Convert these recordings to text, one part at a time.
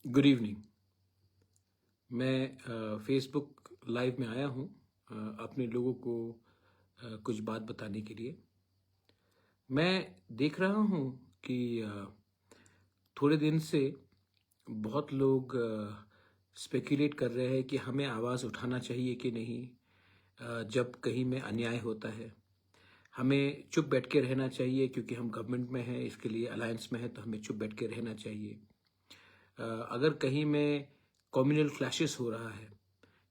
Good evening. मैं Facebook live में आया हूँ अपने लोगों को कुछ बात बताने के लिए। मैं देख रहा हूँ कि थोड़े दिन से बहुत लोग स्पेक्युलेट कर रहे हैं कि हमें आवाज़ उठाना चाहिए कि नहीं। जब कहीं में अन्याय होता है हमें चुप बैठ के रहना चाहिए, क्योंकि हम गवर्नमेंट में हैं, इसके लिए अलायंस में है, तो हमें चुप बैठ के रहना चाहिए। अगर कहीं में कम्युनल क्लैशेस हो रहा है,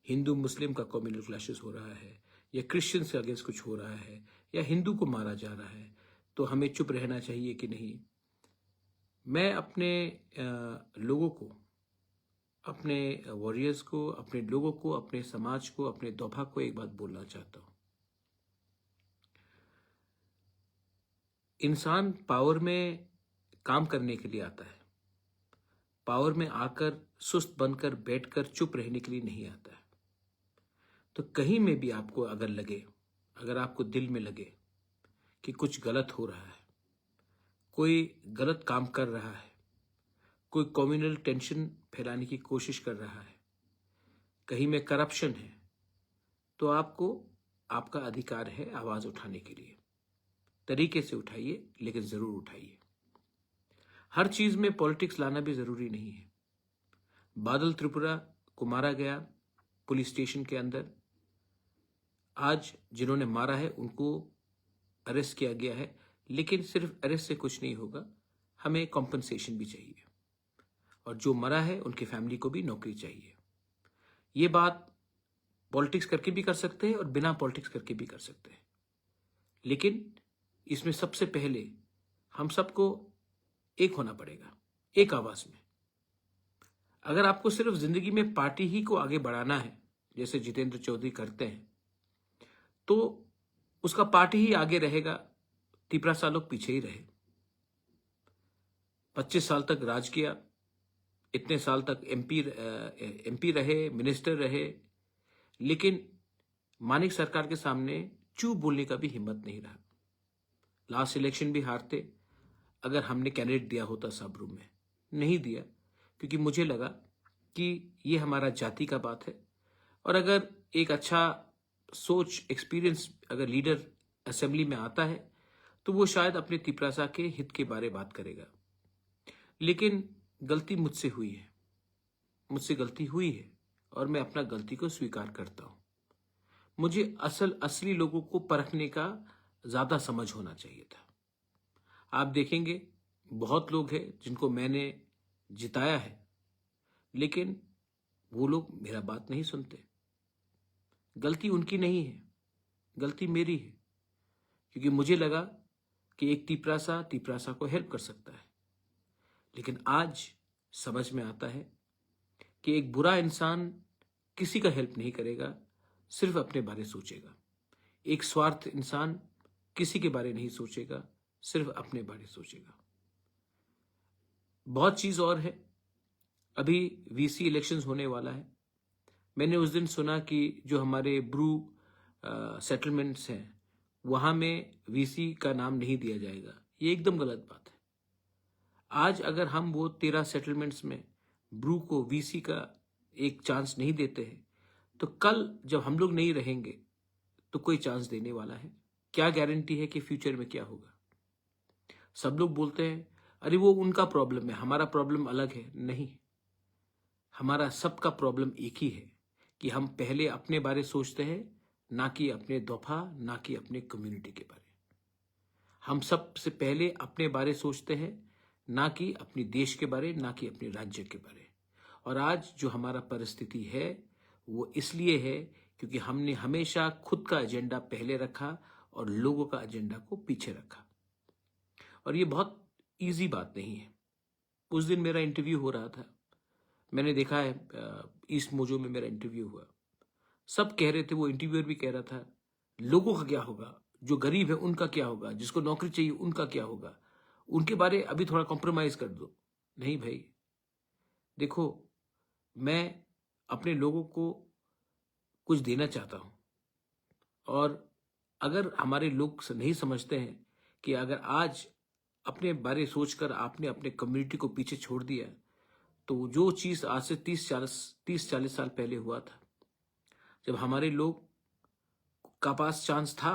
हिंदू मुस्लिम का कम्युनल क्लैशेस हो रहा है, या क्रिश्चियन के अगेंस्ट कुछ हो रहा है, या हिंदू को मारा जा रहा है, तो हमें चुप रहना चाहिए कि नहीं। मैं अपने लोगों को, अपने वॉरियर्स को, अपने लोगों को, अपने समाज को, अपने दोभा को एक बात बोलना चाहता हूँ। इंसान पावर में काम करने के लिए आता है, पावर में आकर सुस्त बनकर बैठकर चुप रहने के लिए नहीं आता है। तो कहीं में भी आपको अगर लगे, अगर आपको दिल में लगे कि कुछ गलत हो रहा है, कोई गलत काम कर रहा है, कोई कम्युनल टेंशन फैलाने की कोशिश कर रहा है, कहीं में करप्शन है, तो आपको, आपका अधिकार है आवाज उठाने के लिए। तरीके से उठाइए, लेकिन जरूर उठाइए। हर चीज में पॉलिटिक्स लाना भी जरूरी नहीं है। बादल त्रिपुरा को मारा गया पुलिस स्टेशन के अंदर, आज जिन्होंने मारा है उनको अरेस्ट किया गया है, लेकिन सिर्फ अरेस्ट से कुछ नहीं होगा, हमें कॉम्पनसेशन भी चाहिए, और जो मरा है उनकी फैमिली को भी नौकरी चाहिए। ये बात पॉलिटिक्स करके भी कर सकते हैं और बिना पॉलिटिक्स करके भी कर सकते हैं, लेकिन इसमें सबसे पहले हम सबको एक होना पड़ेगा, एक आवाज में। अगर आपको सिर्फ जिंदगी में पार्टी ही को आगे बढ़ाना है, जैसे जितेंद्र चौधरी करते हैं, तो उसका पार्टी ही आगे रहेगा, तिपरा लोग पीछे ही रहे। 25 साल तक राज किया, इतने साल तक एमपी रहे, मिनिस्टर रहे, लेकिन मानिक सरकार के सामने चुप बोलने का भी हिम्मत नहीं रहा। लास्ट इलेक्शन भी हारते अगर हमने कैंडिडेट दिया होता सब रूम में, नहीं दिया, क्योंकि मुझे लगा कि ये हमारा जाति का बात है, और अगर एक अच्छा सोच एक्सपीरियंस अगर लीडर असेंबली में आता है तो वो शायद अपने तिपरासा के हित के बारे बात करेगा। लेकिन गलती मुझसे हुई है, मुझसे गलती हुई है, और मैं अपना गलती को स्वीकार करता हूं। मुझे असली लोगों को परखने का ज्यादा समझ होना चाहिए था। आप देखेंगे बहुत लोग हैं जिनको मैंने जिताया है, लेकिन वो लोग मेरा बात नहीं सुनते। गलती उनकी नहीं है, गलती मेरी है, क्योंकि मुझे लगा कि एक तिपरासा को हेल्प कर सकता है। लेकिन आज समझ में आता है कि एक बुरा इंसान किसी का हेल्प नहीं करेगा, सिर्फ अपने बारे सोचेगा। एक स्वार्थ इंसान किसी के बारे नहीं सोचेगा, सिर्फ अपने बारे सोचेगा। बहुत चीज और है। अभी वीसी इलेक्शंस होने वाला है। मैंने उस दिन सुना कि जो हमारे ब्रू सेटलमेंट्स हैं वहां में वीसी का नाम नहीं दिया जाएगा। ये एकदम गलत बात है। आज अगर हम वो 13 सेटलमेंट्स में ब्रू को वीसी का एक चांस नहीं देते हैं, तो कल जब हम लोग नहीं रहेंगे तो कोई चांस देने वाला है? क्या गारंटी है कि फ्यूचर में क्या होगा? सब लोग बोलते हैं अरे वो उनका प्रॉब्लम है, हमारा प्रॉब्लम अलग है। नहीं, हमारा सबका प्रॉब्लम एक ही है कि हम पहले अपने बारे सोचते हैं, ना कि अपने दोफा, ना कि अपने कम्युनिटी के बारे। हम सबसे पहले अपने बारे सोचते हैं, ना कि अपने देश के बारे, ना कि अपने राज्य के बारे। और आज जो हमारा परिस्थिति है वो इसलिए है क्योंकि हमने हमेशा खुद का एजेंडा पहले रखा और लोगों का एजेंडा को पीछे रखा। और ये बहुत इजी बात नहीं है। उस दिन मेरा इंटरव्यू हो रहा था, मैंने देखा है ईस्ट मोजो में मेरा इंटरव्यू हुआ। सब कह रहे थे, वो इंटरव्यूअर भी कह रहा था लोगों का क्या होगा, जो गरीब है उनका क्या होगा, जिसको नौकरी चाहिए उनका क्या होगा, उनके बारे अभी थोड़ा कॉम्प्रोमाइज कर दो। नहीं भाई, देखो, मैं अपने लोगों को कुछ देना चाहता हूं, और अगर हमारे लोग नहीं समझते हैं कि अगर आज अपने बारे सोचकर आपने अपने कम्युनिटी को पीछे छोड़ दिया, तो जो चीज़ आज से 30-40 साल पहले हुआ था, जब हमारे लोग का पास चांस था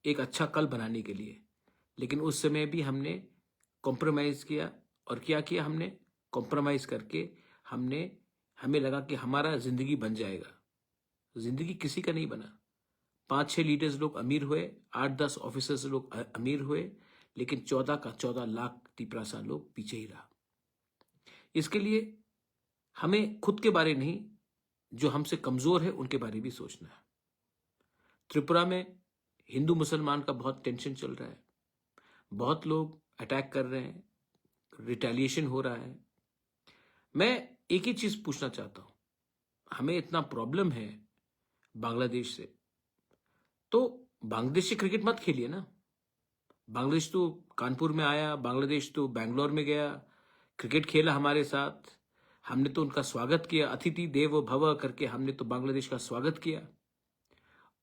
एक अच्छा कल बनाने के लिए, लेकिन उस समय भी हमने कॉम्प्रोमाइज़ किया। और क्या किया हमने? कॉम्प्रोमाइज़ करके हमें लगा कि हमारा ज़िंदगी बन जाएगा। ज़िंदगी किसी का नहीं बना। 5-6 लीडर्स लोग अमीर हुए, 8-10 ऑफिसर्स लोग अमीर हुए, लेकिन 14 का 14 लाख तिपरासा लोग पीछे ही रहा। इसके लिए हमें खुद के बारे नहीं, जो हमसे कमज़ोर है उनके बारे भी सोचना है। त्रिपुरा में हिंदू मुसलमान का बहुत टेंशन चल रहा है, बहुत लोग अटैक कर रहे हैं, रिटेलिएशन हो रहा है। मैं एक ही चीज़ पूछना चाहता हूँ, हमें इतना प्रॉब्लम है बांग्लादेश से, तो बांग्लादेश से क्रिकेट मत खेलिए ना। बांग्लादेश तो कानपुर में आया, बांग्लादेश तो बैंगलोर में गया, क्रिकेट खेला हमारे साथ, हमने तो उनका स्वागत किया, अतिथि देवो भव करके हमने तो बांग्लादेश का स्वागत किया।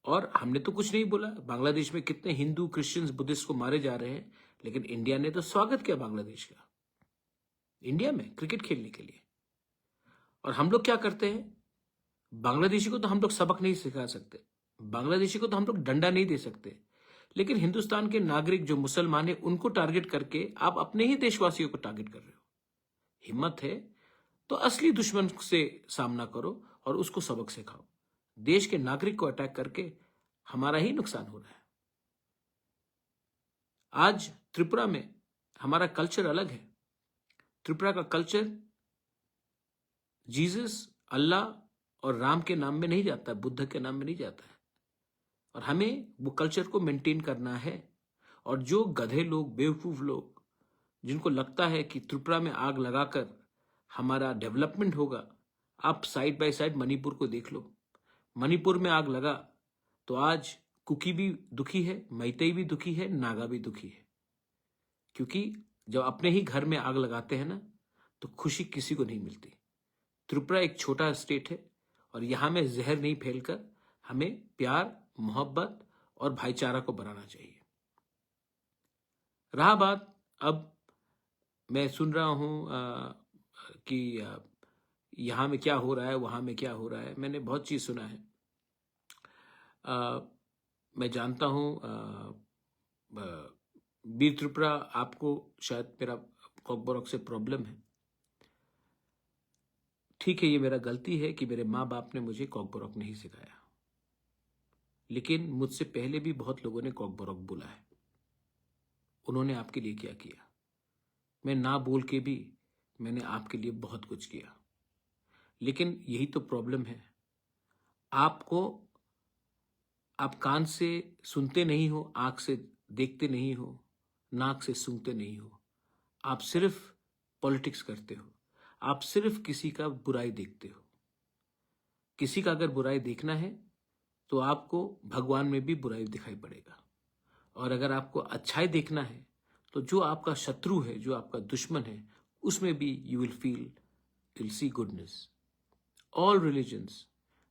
और हमने तो कुछ नहीं बोला। बांग्लादेश में कितने हिंदू, क्रिश्चियंस, बुद्धिस्ट को मारे जा रहे हैं, लेकिन इंडिया ने तो स्वागत किया बांग्लादेश का, इंडिया में क्रिकेट खेलने के लिए। और हम लोग क्या करते हैं, बांग्लादेशी को तो हम लोग सबक नहीं सिखा सकते, बांग्लादेशी को तो हम लोग डंडा नहीं दे सकते, लेकिन हिंदुस्तान के नागरिक जो मुसलमान है उनको टारगेट करके आप अपने ही देशवासियों को टारगेट कर रहे हो। हिम्मत है तो असली दुश्मन से सामना करो और उसको सबक सिखाओ। देश के नागरिक को अटैक करके हमारा ही नुकसान हो रहा है। आज त्रिपुरा में हमारा कल्चर अलग है। त्रिपुरा का कल्चर जीसस, अल्लाह और राम के नाम में नहीं जाता, बुद्ध के नाम में नहीं जाता है, और हमें वो कल्चर को मेंटेन करना है। और जो गधे लोग, बेवकूफ लोग, जिनको लगता है कि त्रिपुरा में आग लगाकर हमारा डेवलपमेंट होगा, आप साइड बाय साइड मणिपुर को देख लो। मणिपुर में आग लगा तो आज कुकी भी दुखी है, मैतेई भी दुखी है, नागा भी दुखी है, क्योंकि जब अपने ही घर में आग लगाते हैं ना, तो खुशी किसी को नहीं मिलती। त्रिपुरा एक छोटा स्टेट है और यहाँ में जहर नहीं फैलकर हमें प्यार, मोहब्बत और भाईचारा को बनाना चाहिए। रहा बात, अब मैं सुन रहा हूँ कि यहाँ में क्या हो रहा है, वहाँ में क्या हो रहा है। मैंने बहुत चीज़ सुना है। मैं जानता हूँ बीर त्रिपुरा, आपको शायद मेरा कॉकबोरॉक से प्रॉब्लम है। ठीक है, ये मेरा गलती है कि मेरे माँ बाप ने मुझे कॉकबोरॉक नहीं सिखाया, लेकिन मुझसे पहले भी बहुत लोगों ने कॉकबोरॉक बोला है। उन्होंने आपके लिए क्या किया? मैं ना बोल के भी मैंने आपके लिए बहुत कुछ किया, लेकिन यही तो प्रॉब्लम है। आप कान से सुनते नहीं हो, आंख से देखते नहीं हो, नाक से सूंघते नहीं हो। आप सिर्फ पॉलिटिक्स करते हो, आप सिर्फ किसी का बुराई देखते हो। किसी का अगर बुराई देखना है तो आपको भगवान में भी बुराई दिखाई पड़ेगा, और अगर आपको अच्छाई देखना है तो जो आपका शत्रु है, जो आपका दुश्मन है, उसमें भी you will see goodness. All religions,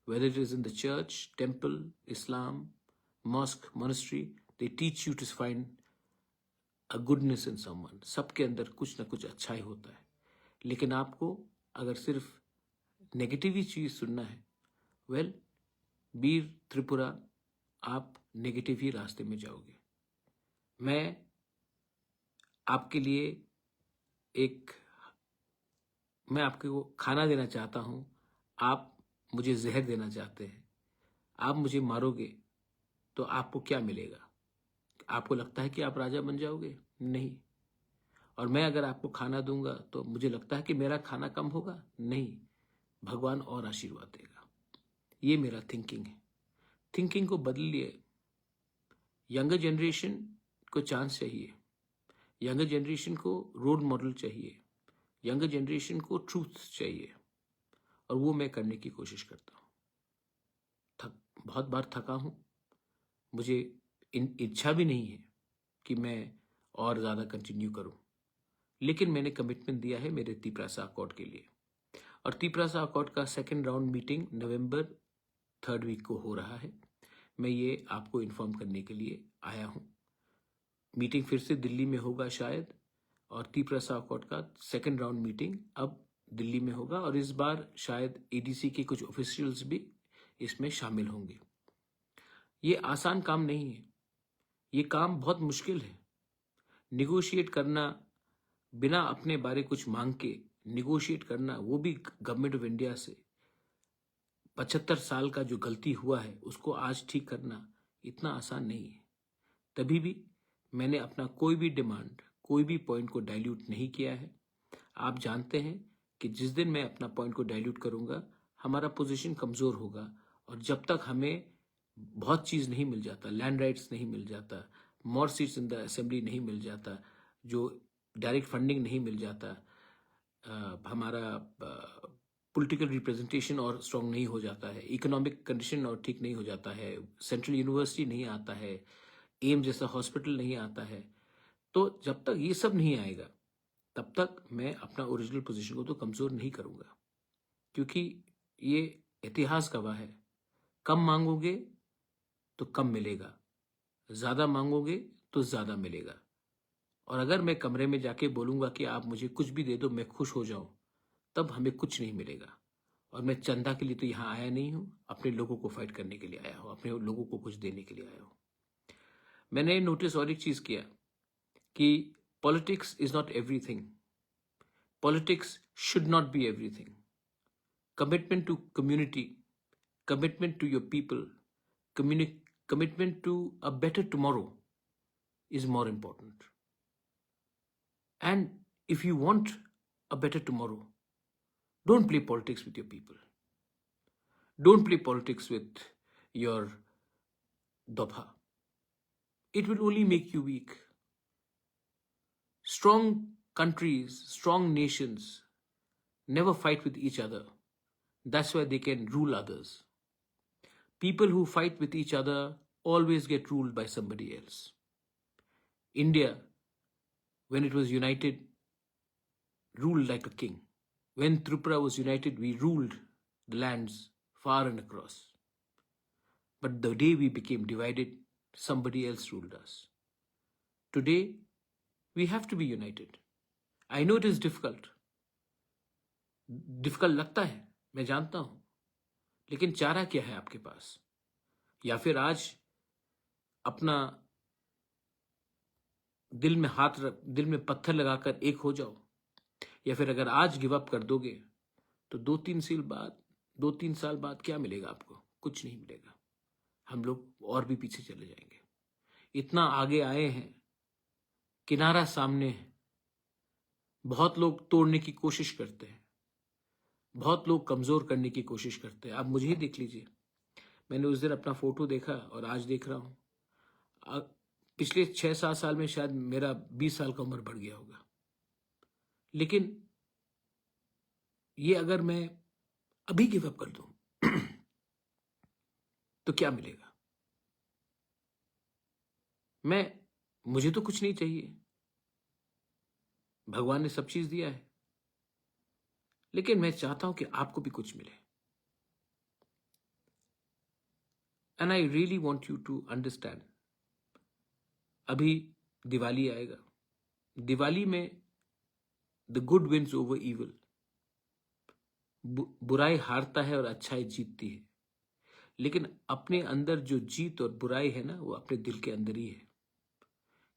whether it is in the church, temple, Islam, mosque, monastery, they teach you to find a goodness in someone. सबके अंदर कुछ ना कुछ अच्छाई होता है, लेकिन आपको अगर सिर्फ नेगेटिव ही चीज़ सुनना है, वेल बीर त्रिपुरा, आप नेगेटिव ही रास्ते में जाओगे। मैं आपके लिए मैं आपको खाना देना चाहता हूँ, आप मुझे जहर देना चाहते हैं। आप मुझे मारोगे तो आपको क्या मिलेगा? आपको लगता है कि आप राजा बन जाओगे? नहीं। और मैं अगर आपको खाना दूंगा तो मुझे लगता है कि मेरा खाना कम होगा? नहीं, भगवान और आशीर्वाद देगा। ये मेरा थिंकिंग है। थिंकिंग को बदलिए। यंगर जनरेशन को चांस चाहिए, यंगर जनरेशन को रोल मॉडल चाहिए, यंगर जनरेशन को ट्रूथ चाहिए, और वो मैं करने की कोशिश करता हूँ। बहुत बार थका हूँ, मुझे इच्छा भी नहीं है कि मैं और ज़्यादा कंटिन्यू करूँ, लेकिन मैंने कमिटमेंट दिया है मेरे तिपरासा अकॉर्ड के लिए। और तिपरासा अकॉर्ड का 2nd राउंड मीटिंग नवंबर 3rd वीक को हो रहा है। मैं ये आपको इन्फॉर्म करने के लिए आया हूँ। मीटिंग फिर से दिल्ली में होगा शायद, और तिपरासा अकॉर्ड का 2nd राउंड मीटिंग अब दिल्ली में होगा और इस बार शायद एडीसी के कुछ ऑफिशियल्स भी इसमें शामिल होंगे। ये आसान काम नहीं है, ये काम बहुत मुश्किल है। निगोशिएट करना, बिना अपने बारे कुछ मांग के निगोशिएट करना, वो भी गवर्नमेंट ऑफ इंडिया से, 75 साल का जो गलती हुआ है उसको आज ठीक करना इतना आसान नहीं है। तभी भी मैंने अपना कोई भी डिमांड, कोई भी पॉइंट को डाइल्यूट नहीं किया है। आप जानते हैं कि जिस दिन मैं अपना पॉइंट को डाइल्यूट करूंगा, हमारा पोजीशन कमजोर होगा और जब तक हमें बहुत चीज नहीं मिल जाता, लैंड राइट्स नहीं मिल जाता, मोर सीट्स इन द असेंबली नहीं मिल जाता, जो डायरेक्ट फंडिंग नहीं मिल जाता, हमारा पॉलिटिकल रिप्रेजेंटेशन और स्ट्रांग नहीं हो जाता है, इकोनॉमिक कंडीशन और ठीक नहीं हो जाता है, सेंट्रल यूनिवर्सिटी नहीं आता है, एम जैसा हॉस्पिटल नहीं आता है, तो जब तक ये सब नहीं आएगा तब तक मैं अपना ओरिजिनल पोजीशन को तो कमजोर नहीं करूंगा, क्योंकि ये इतिहास गवाह है, कम मांगोगे तो कम मिलेगा, ज्यादा मांगोगे तो ज्यादा मिलेगा। और अगर मैं कमरे में जाके बोलूंगा कि आप मुझे कुछ भी दे दो मैं खुश हो जाऊं, तब हमें कुछ नहीं मिलेगा। और मैं चंदा के लिए तो यहां आया नहीं हूं, अपने लोगों को फाइट करने के लिए आया हूं, अपने लोगों को कुछ देने के लिए आया हूं। मैंने नोटिस और एक चीज किया कि politics is not everything, politics should not be everything. Commitment to community, commitment to your people, commitment to a better tomorrow is more important. And if you want a better tomorrow, don't play politics with your people. Don't play politics with your dobha. It will only make you weak. Strong countries, strong nations never fight with each other. That's why they can rule others. People who fight with each other always get ruled by somebody else. India, when it was united, ruled like a king. When Tripura was united, we ruled the lands far and across. But the day we became divided, somebody else ruled us. Today, we have to be united. I know it is difficult. Difficult लगता है, मैं जानता हूं, लेकिन चारा क्या है आपके पास? या फिर आज अपना दिल में पत्थर लगाकर एक हो जाओ, या फिर अगर आज गिव अप कर दोगे तो 2-3 साल बाद क्या मिलेगा आपको? कुछ नहीं मिलेगा। हम लोग और भी पीछे चले जाएंगे। इतना आगे आए हैं, किनारा सामने है। बहुत लोग तोड़ने की कोशिश करते हैं, बहुत लोग कमजोर करने की कोशिश करते हैं। आप मुझे ही देख लीजिए, मैंने उस दिन अपना फोटो देखा और आज देख रहा हूं, पिछले 6-7 साल में शायद मेरा 20 साल का उम्र बढ़ गया होगा। लेकिन ये अगर मैं अभी गिव अप कर दूं तो क्या मिलेगा? मुझे तो कुछ नहीं चाहिए, भगवान ने सब चीज दिया है, लेकिन मैं चाहता हूं कि आपको भी कुछ मिले। And I really want you to understand, अभी दिवाली आएगा, दिवाली में the good wins over evil, बुराई हारता है और अच्छाई जीतती है। लेकिन अपने अंदर जो जीत और बुराई है ना, वो अपने दिल के अंदर ही है।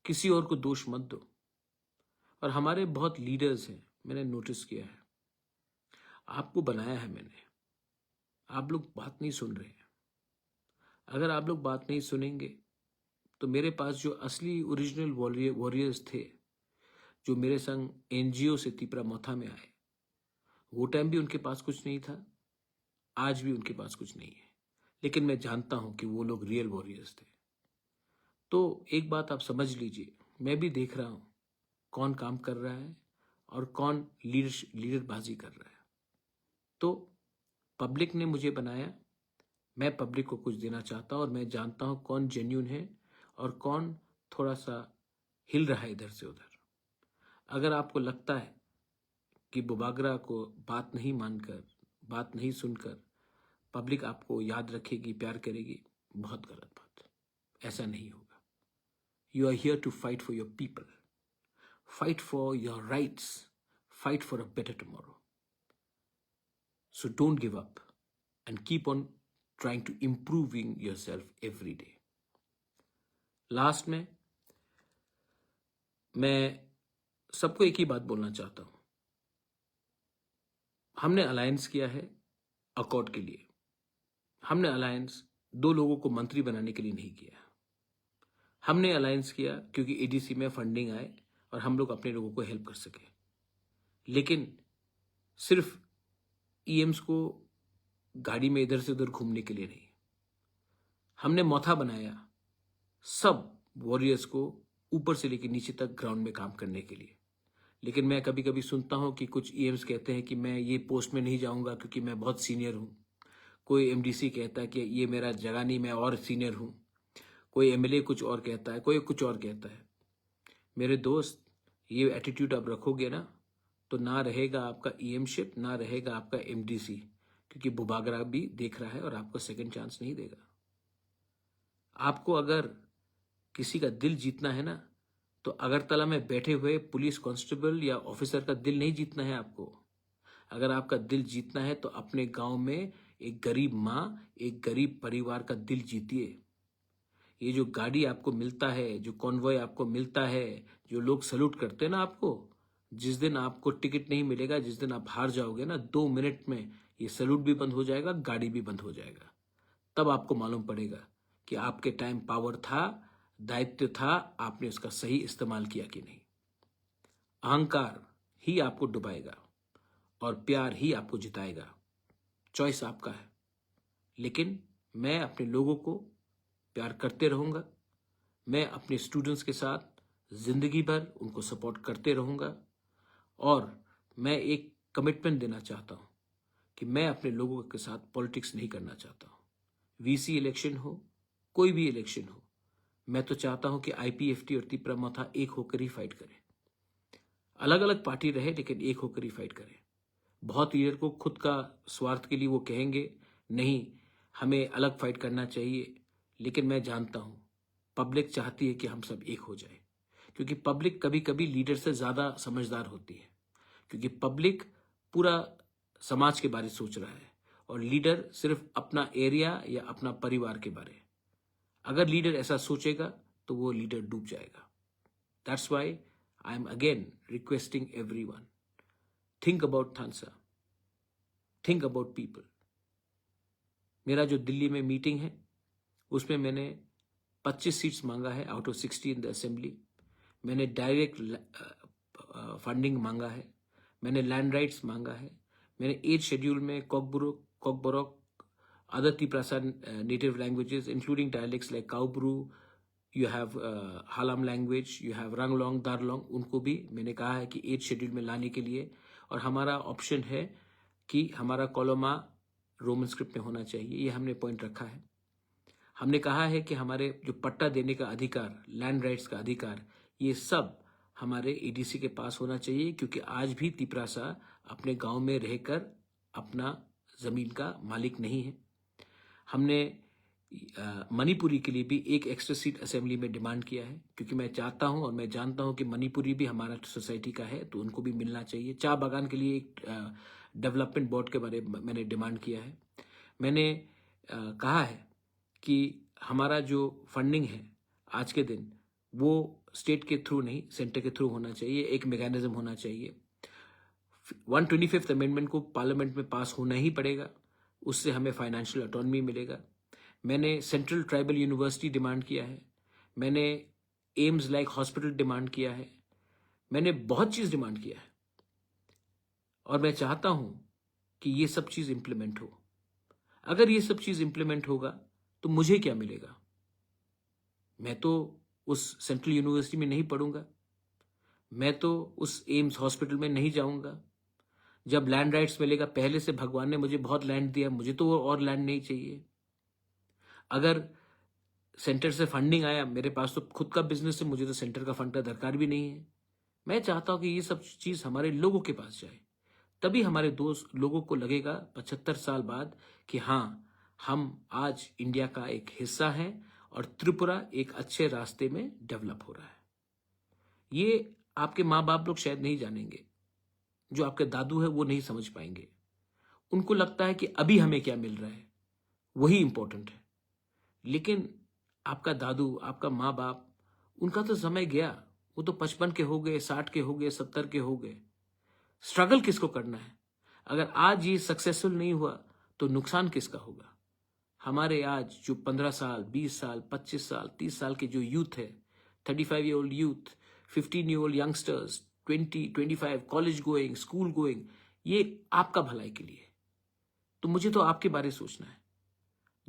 किसी और को दोष मत दो। और हमारे बहुत लीडर्स हैं, मैंने नोटिस किया है, आपको बनाया है मैंने, आप लोग बात नहीं सुन रहे हैं। अगर आप लोग बात नहीं सुनेंगे तो मेरे पास जो असली ओरिजिनल वॉरियर्स थे, जो मेरे संग एनजीओ से तिपरा मोथा में आए, वो टाइम भी उनके पास कुछ नहीं था, आज भी उनके पास कुछ नहीं है, लेकिन मैं जानता हूं कि वो लोग रियल वॉरियर्स थे। तो एक बात आप समझ लीजिए, मैं भी देख रहा हूं कौन काम कर रहा है और कौन लीडरबाजी कर रहा है। तो पब्लिक ने मुझे बनाया, मैं पब्लिक को कुछ देना चाहता हूं और मैं जानता हूं कौन जेन्यून है और कौन थोड़ा सा हिल रहा है इधर से उधर। अगर आपको लगता है कि बुबागरा को बात नहीं मानकर, बात नहीं सुनकर पब्लिक आपको याद रखेगी, प्यार करेगी, बहुत गलत बात, ऐसा नहीं होगा। You are here to fight for your people, fight for your rights, fight for a better tomorrow. So don't give up and keep on trying to improving yourself every day. Last में मैं सबको एक ही बात बोलना चाहता हूं। हमने alliance किया है अकॉर्ड के लिए। हमने अलायंस 2 लोगों को मंत्री बनाने के लिए नहीं किया। हमने अलायंस किया क्योंकि एडीसी में फंडिंग आए और हम लोग अपने लोगों को हेल्प कर सके। लेकिन सिर्फ ईएम्स को गाड़ी में इधर से उधर घूमने के लिए नहीं। हमने मौथा बनाया सब वॉरियर्स को ऊपर से लेकर नीचे तक ग्राउंड में काम करने के लिए। लेकिन मैं कभी कभी सुनता हूं कि कुछ ईएम्स कहते हैं कि मैं ये पोस्ट में नहीं जाऊंगा क्योंकि मैं बहुत सीनियर हूं। कोई एमडीसी कहता है कि ये मेरा जगह नहीं, मैं और सीनियर हूं। कोई एमएलए कुछ और कहता है, कोई कुछ और कहता है। मेरे दोस्त, ये एटीट्यूड आप रखोगे ना तो ना रहेगा आपका ईएमशिप, ना रहेगा आपका एमडीसी, क्योंकि बुबागरा भी देख रहा है और आपको सेकंड चांस नहीं देगा। आपको अगर किसी का दिल जीतना है ना तो अगरतला में बैठे हुए पुलिस कांस्टेबल या ऑफिसर का दिल नहीं जीतना है आपको। अगर आपका दिल जीतना है तो अपने गांव में एक गरीब माँ, एक गरीब परिवार का दिल जीतिए। ये जो गाड़ी आपको मिलता है, जो कॉन्वॉय आपको मिलता है, जो लोग सल्यूट करते हैं ना आपको, जिस दिन आपको टिकट नहीं मिलेगा, जिस दिन आप हार जाओगे ना, 2 मिनट में ये सल्यूट भी बंद हो जाएगा, गाड़ी भी बंद हो जाएगा। तब आपको मालूम पड़ेगा कि आपके टाइम पावर था, दायित्व था, आपने उसका सही इस्तेमाल किया कि नहीं। अहंकार ही आपको डुबाएगा और प्यार ही आपको जिताएगा। चॉइस आपका है। लेकिन मैं अपने लोगों को प्यार करते रहूंगा। मैं अपने स्टूडेंट्स के साथ जिंदगी भर उनको सपोर्ट करते रहूंगा। और मैं एक कमिटमेंट देना चाहता हूं कि मैं अपने लोगों के साथ पॉलिटिक्स नहीं करना चाहता हूं। वीसी इलेक्शन हो, कोई भी इलेक्शन हो, मैं तो चाहता हूं कि आईपीएफटी और तिपरा मौथा एक होकर ही फाइट करें। अलग अलग पार्टी रहे लेकिन एक होकर ही फाइट करें। बहुत लीडर को खुद का स्वार्थ के लिए वो कहेंगे नहीं, हमें अलग फाइट करना चाहिए। लेकिन मैं जानता हूं पब्लिक चाहती है कि हम सब एक हो जाए, क्योंकि पब्लिक कभी कभी लीडर से ज्यादा समझदार होती है। क्योंकि पब्लिक पूरा समाज के बारे में सोच रहा है और लीडर सिर्फ अपना एरिया या अपना परिवार के बारे। अगर लीडर ऐसा सोचेगा तो वो लीडर डूब जाएगा। That's why I am again requesting everyone, think about थानसा, थिंक अबाउट पीपल। मेरा जो दिल्ली में मीटिंग है उसमें मैंने 25 सीट्स मांगा है out of 60 in the assembly. मैंने डायरेक्ट फंडिंग मांगा है, मैंने लैंड राइट्स मांगा है, मैंने 8 शेड्यूल में Kokborok, other Tiprasa native languages including dialects like Kaubru, you have Halam language, you have Ranglong, Darlong, उनको भी मैंने कहा है कि 8 शेड्यूल में लाने के लिए। और हमारा ऑप्शन है कि हमारा कोलोमा रोमन स्क्रिप्ट में होना चाहिए, ये हमने पॉइंट रखा है। हमने कहा है कि हमारे जो पट्टा देने का अधिकार, लैंड राइट्स का अधिकार, ये सब हमारे एडीसी के पास होना चाहिए, क्योंकि आज भी तिपरासा अपने गांव में रहकर अपना जमीन का मालिक नहीं है। हमने मणिपुरी के लिए भी एक एक्स्ट्रा सीट असेंबली में डिमांड किया है, क्योंकि मैं चाहता हूं और मैं जानता हूं कि मणिपुरी भी हमारा सोसाइटी का है, तो उनको भी मिलना चाहिए। चाय बागान के लिए एक डेवलपमेंट बोर्ड के बारे में मैंने डिमांड किया है। मैंने कहा है कि हमारा जो फंडिंग है आज के दिन वो स्टेट के थ्रू नहीं, सेंटर के थ्रू होना चाहिए। एक मैकेनिज्म होना चाहिए। 125th अमेंडमेंट को पार्लियामेंट में पास होना ही पड़ेगा, उससे हमें फाइनेंशियल ऑटोनॉमी मिलेगा। मैंने सेंट्रल ट्राइबल यूनिवर्सिटी डिमांड किया है, मैंने एम्स लाइक हॉस्पिटल डिमांड किया है, मैंने बहुत चीज डिमांड किया है। और मैं चाहता हूं कि ये सब चीज इंप्लीमेंट हो। अगर ये सब चीज इंप्लीमेंट होगा तो मुझे क्या मिलेगा? मैं तो उस सेंट्रल यूनिवर्सिटी में नहीं पढ़ूंगा, मैं तो उस एम्स हॉस्पिटल में नहीं जाऊंगा। जब लैंड राइट्स मिलेगा, पहले से भगवान ने मुझे बहुत लैंड दिया, मुझे तो और लैंड नहीं चाहिए। अगर सेंटर से फंडिंग आया, मेरे पास तो खुद का बिजनेस है, मुझे तो सेंटर का फंड का दरकार भी नहीं है। मैं चाहता हूं कि ये सब चीज हमारे लोगों के पास जाए, तभी हमारे दोस्त लोगों को लगेगा 75 साल बाद कि हाँ, हम आज इंडिया का एक हिस्सा हैं और त्रिपुरा एक अच्छे रास्ते में डेवलप हो रहा है। ये आपके माँ बाप लोग शायद नहीं जानेंगे, जो आपके दादू है वो नहीं समझ पाएंगे। उनको लगता है कि अभी हमें क्या मिल रहा है वही इंपॉर्टेंट है। लेकिन आपका दादू, आपका माँ बाप, उनका तो समय गया, वो तो 55 के हो गए, 60 के हो गए, 70 के हो गए। स्ट्रगल किसको करना है? अगर आज ये सक्सेसफुल नहीं हुआ तो नुकसान किसका होगा? हमारे आज जो 15 साल, 20 साल, 25 साल, 30 साल के जो यूथ है, 35 year old youth, 15 year old youngsters, 20, 25 college going, school going, ये आपका भलाई के लिए है। तो मुझे तो आपके बारे सोचना है,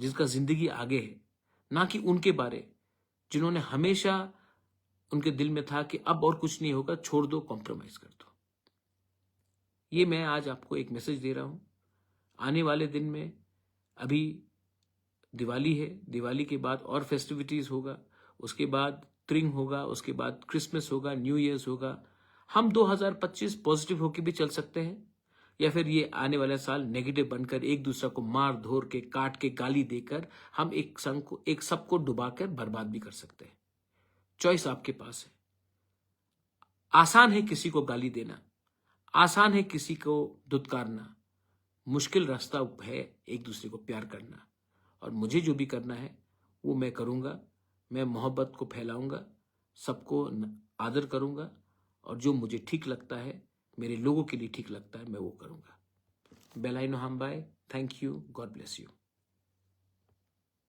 जिसका जिंदगी आगे है, ना कि उनके बारे जिन्होंने हमेशा उनके दिल में था कि अब और कुछ नहीं होगा, छोड़ दो, कॉम्प्रोमाइज कर दो। ये मैं आज आपको एक मैसेज दे रहा हूं। आने वाले दिन में अभी दिवाली है, दिवाली के बाद और फेस्टिविटीज होगा, उसके बाद त्रिंग होगा, उसके बाद क्रिसमस होगा, न्यू ईयर्स होगा। हम 2025 पॉजिटिव होके भी चल सकते हैं, या फिर ये आने वाला साल नेगेटिव बनकर एक दूसरे को मार धोर के, काट के, गाली देकर हम एक संघ को, एक सबको डुबाकर बर्बाद भी कर सकते हैं। चॉइस आपके पास है। आसान है किसी को गाली देना, आसान है किसी को धुतकारना, मुश्किल रास्ता है एक दूसरे को प्यार करना। और मुझे जो भी करना है वो मैं करूंगा। मैं मोहब्बत को फैलाऊंगा, सबको आदर करूंगा, और जो मुझे ठीक लगता है, मेरे लोगों के लिए ठीक लगता है, मैं वो करूंगा। बेलाइनो हमबाय, thank you, God bless you.